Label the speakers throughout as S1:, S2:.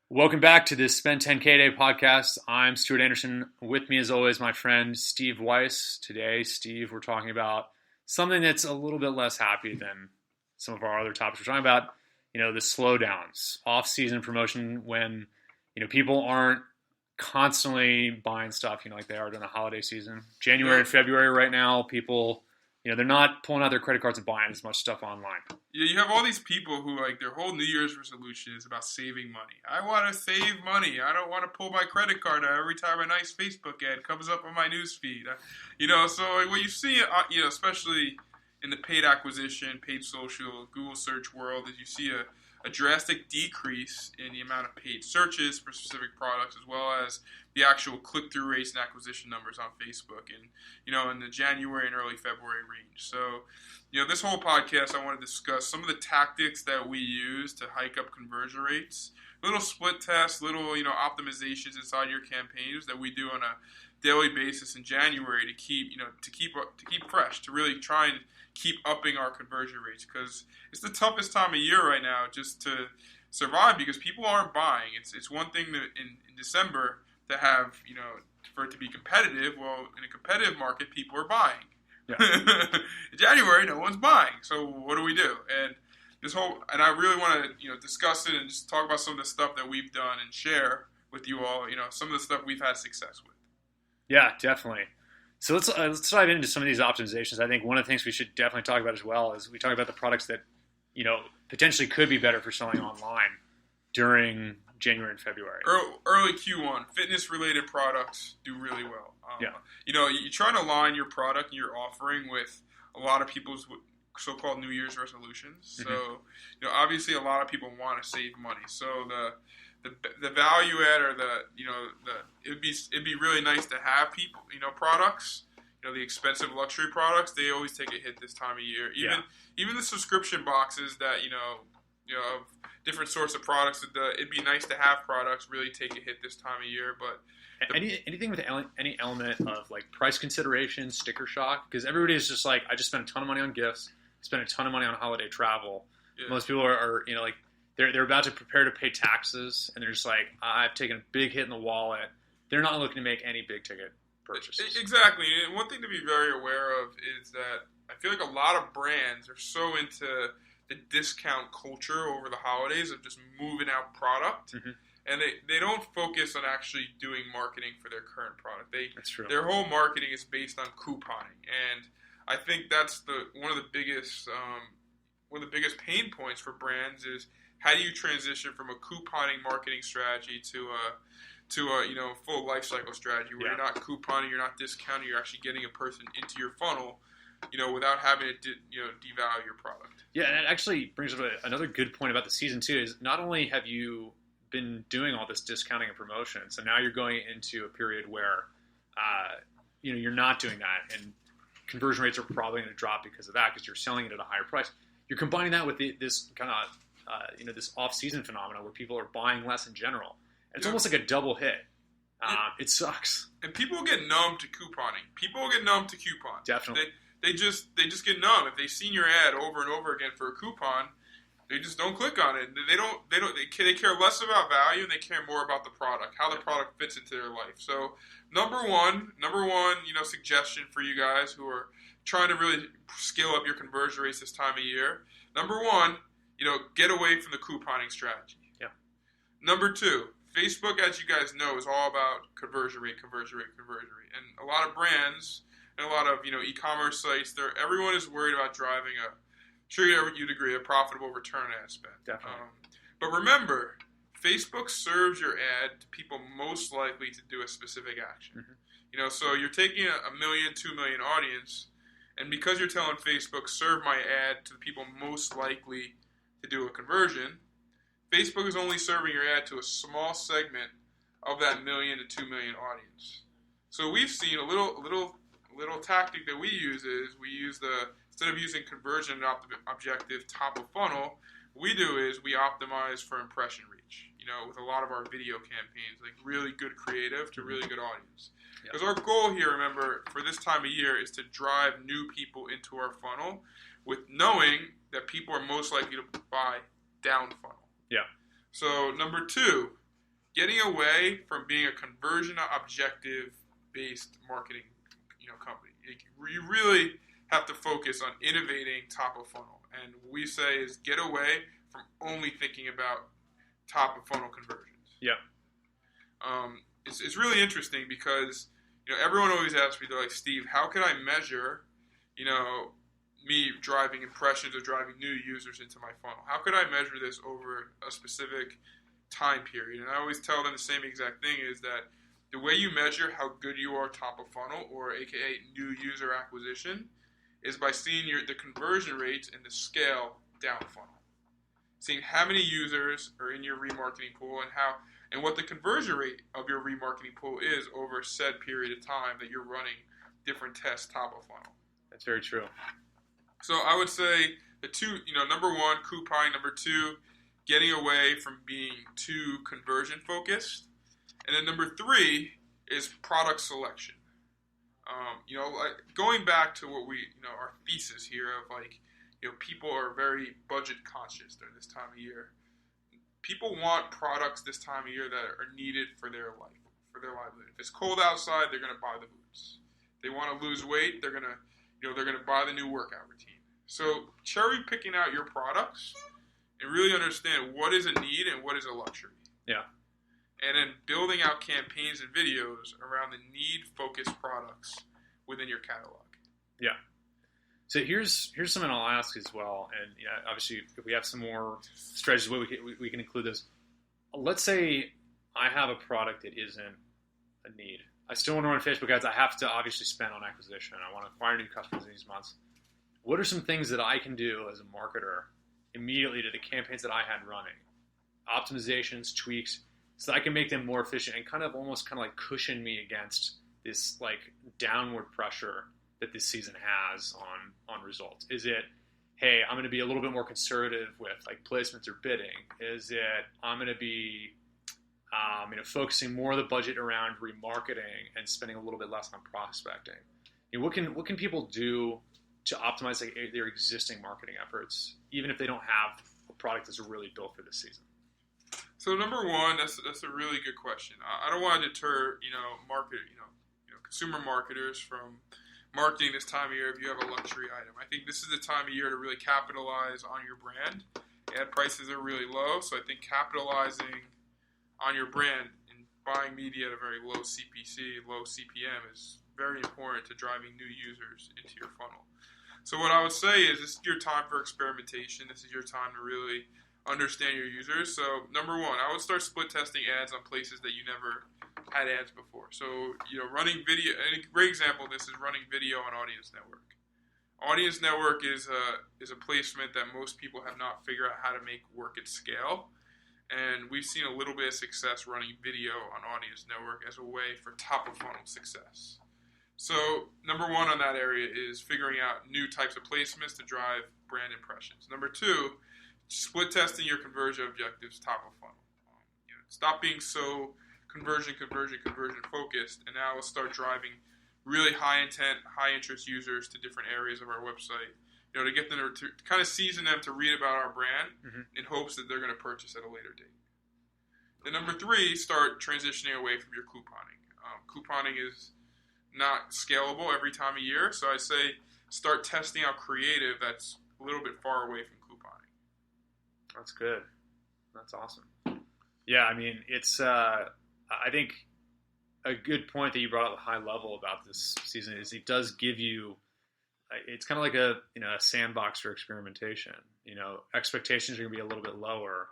S1: Welcome back to this Spend 10K Day podcast. I'm Stuart Anderson. With me, as always, my friend Steve Weiss. Today, Steve, we're talking about something that's a little bit less happy than some of our other topics. We're talking about, the slowdowns, off-season promotion when, people aren't constantly buying stuff, like they are during the holiday season. January and February right now, people, they're not pulling out their credit cards and buying as much stuff online.
S2: Yeah, you have all these people who, their whole New Year's resolution is about saving money. I want to save money. I don't want to pull my credit card out every time a nice Facebook ad comes up on my news feed. So what you see, especially in the paid acquisition, paid social, Google search world, is you see a drastic decrease in the amount of paid searches for specific products, as well as the actual click-through rates and acquisition numbers on Facebook, and in the January and early February range. So, this whole podcast, I want to discuss some of the tactics that we use to hike up conversion rates, little split tests, little optimizations inside your campaigns that we do on a daily basis in January to keep fresh, to really try and keep upping our conversion rates, because it's the toughest time of year right now just to survive, because people aren't buying. It's one thing that in December to have, for it to be competitive. Well, in a competitive market, people are buying. Yeah. In January, no one's buying. So what do we do? And I really want to, discuss it and just talk about some of the stuff that we've done and share with you all, some of the stuff we've had success with.
S1: Yeah, definitely. So let's dive into some of these optimizations. I think one of the things we should definitely talk about as well is we talk about the products that, potentially could be better for selling online during January and February.
S2: Early Q1, fitness-related products do really well. You're trying to align your product and your offering with a lot of people's so-called New Year's resolutions. Mm-hmm. So, obviously a lot of people want to save money. So the value add, or it'd be really nice to have people, products, the expensive luxury products, they always take a hit this time of year. Even the subscription boxes that, of different sorts of products, it'd be nice to have products really take a hit this time of year. But
S1: anything with any element of price consideration, sticker shock, because everybody is just I just spent a ton of money on gifts, spent a ton of money on holiday travel. Yeah. Most people are they're about to prepare to pay taxes, and they're just I've taken a big hit in the wallet. They're not looking to make any big ticket purchases.
S2: Exactly. And one thing to be very aware of is that I feel like a lot of brands are so into the discount culture over the holidays of just moving out product. Mm-hmm. And they don't focus on actually doing marketing for their current product.
S1: That's true.
S2: Their whole marketing is based on couponing. And I think that's one of the biggest pain points for brands is, how do you transition from a couponing marketing strategy to a full life cycle strategy where you're not couponing, you're not discounting, you're actually getting a person into your funnel, without having to devalue your product.
S1: Yeah, and it actually brings up another good point about the season too. Is not only have you been doing all this discounting and promotion, so now you're going into a period where you're not doing that, and conversion rates are probably going to drop because of that, because you're selling it at a higher price. You're combining that with this kind of this off-season phenomenon where people are buying less in general. And it's almost like a double hit. It sucks.
S2: And people get numb to couponing. People get numb to coupon.
S1: Definitely.
S2: They just get numb. If they've seen your ad over and over again for a coupon, they just don't click on it. They care less about value, and they care more about the product, how the product fits into their life. So number one, suggestion for you guys who are trying to really scale up your conversion rates this time of year. Number one, get away from the couponing strategy. Yeah. Number two, Facebook, as you guys know, is all about conversion rate. And a lot of brands and a lot of e-commerce sites, everyone is worried about driving you'd agree, a profitable return on ad spend.
S1: Definitely.
S2: But remember, Facebook serves your ad to people most likely to do a specific action. Mm-hmm. So you're taking a 1 million, 2 million audience, and because you're telling Facebook, serve my ad to the people most likely to do a conversion, Facebook is only serving your ad to a small segment of that 1 million to 2 million audience. So we've seen a little tactic that we use is instead of using conversion objective top of funnel, what we do is we optimize for impression reach. With a lot of our video campaigns, really good creative to really good audience. Because our goal here, remember, for this time of year is to drive new people into our funnel with knowing that people are most likely to buy down funnel.
S1: Yeah.
S2: So number two, getting away from being a conversion objective based marketing, company. You really have to focus on innovating top of funnel. And what we say is get away from only thinking about top of funnel conversions.
S1: Yeah.
S2: It's really interesting because everyone always asks me, they're like, Steve, how can I measure me driving impressions or driving new users into my funnel? How could I measure this over a specific time period? And I always tell them the same exact thing, is that the way you measure how good you are top of funnel, or aka new user acquisition, is by seeing the conversion rates and the scale down funnel. Seeing how many users are in your remarketing pool and what the conversion rate of your remarketing pool is over said period of time that you're running different tests top of funnel.
S1: That's very true.
S2: So I would say the two, number one, couponing. Number two, getting away from being too conversion focused. And then number three is product selection. Going back to what we, our thesis here of people are very budget conscious during this time of year. People want products this time of year that are needed for their life, for their livelihood. If it's cold outside, they're going to buy the boots. If they want to lose weight, they're going to buy the new workout routine. So cherry picking out your products and really understand what is a need and what is a luxury.
S1: Yeah.
S2: And then building out campaigns and videos around the need-focused products within your catalog.
S1: Yeah. So here's something I'll ask as well, and obviously if we have some more strategies, we can include this. Let's say I have a product that isn't a need. I still want to run Facebook ads. I have to obviously spend on acquisition. I want to acquire new customers in these months. What are some things that I can do as a marketer immediately to the campaigns that I had running? Optimizations, tweaks, so that I can make them more efficient and kind of like cushion me against this downward pressure that this season has on results. Is it, hey, I'm going to be a little bit more conservative with placements or bidding? Is it, I'm going to be focusing more of the budget around remarketing and spending a little bit less on prospecting? What can people do to optimize their existing marketing efforts, even if they don't have a product that's really built for this season?
S2: So number one, that's a really good question. I don't want to deter consumer marketers from marketing this time of year if you have a luxury item. I think this is the time of year to really capitalize on your brand. Ad prices are really low, so I think capitalizing on your brand and buying media at a very low CPC, low CPM is very important to driving new users into your funnel. So what I would say is this is your time for experimentation. This is your time to really understand your users. So number one, I would start split testing ads on places that you never had ads before. So, running video, and a great example of this is running video on Audience Network. Audience Network is a placement that most people have not figured out how to make work at scale. And we've seen a little bit of success running video on Audience Network as a way for top of funnel success. So number one on that area is figuring out new types of placements to drive brand impressions. Number two, split testing your conversion objectives top of funnel. Stop being so conversion focused, and now let's start driving really high intent, high interest users to different areas of our website, to get them to kind of season them to read about our brand in hopes that they're going to purchase at a later date. Then number three, start transitioning away from your couponing. Couponing is not scalable every time of year, so I say start testing out creative that's a little bit far away from couponing.
S1: That's good. That's awesome. Yeah, I mean, it's I think a good point that you brought up at a high level about this season is it does give you, it's kind of like a sandbox for experimentation. Expectations are going to be a little bit lower.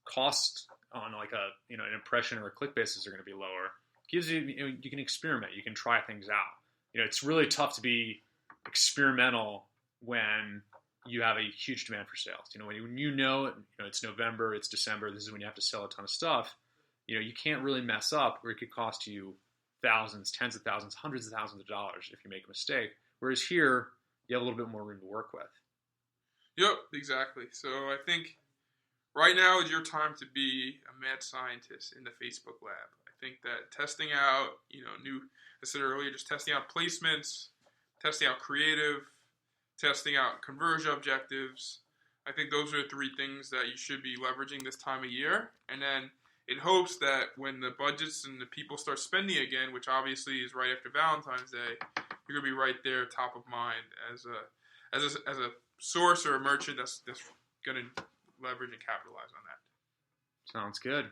S1: Costs on an impression or a click basis are going to be lower. Gives you, you can experiment, you can try things out. It's really tough to be experimental when you have a huge demand for sales. When it's November, it's December, this is when you have to sell a ton of stuff. You can't really mess up, or it could cost you thousands, tens of thousands, hundreds of thousands of dollars if you make a mistake. Whereas here, you have a little bit more room to work with.
S2: Yep, exactly. So I think right now is your time to be a mad scientist in the Facebook lab. I think that testing out, I said earlier, just testing out placements, testing out creative, testing out conversion objectives. I think those are the three things that you should be leveraging this time of year. And then in hopes that when the budgets and the people start spending again, which obviously is right after Valentine's Day, you're gonna be right there, top of mind as a source or a merchant that's gonna leverage and capitalize on that.
S1: Sounds good.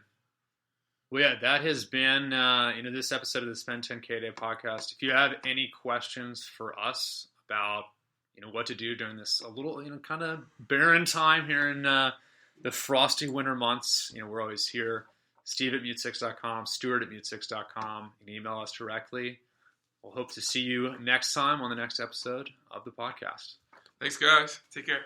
S1: Well, yeah, that has been this episode of the Spend 10K Day podcast. If you have any questions for us about what to do during this a little kind of barren time here in the frosty winter months, we're always here. Steve at mute6.com, Stuart at mute6.com. You can email us directly. We'll hope to see you next time on the next episode of the podcast.
S2: Thanks, guys. Take care.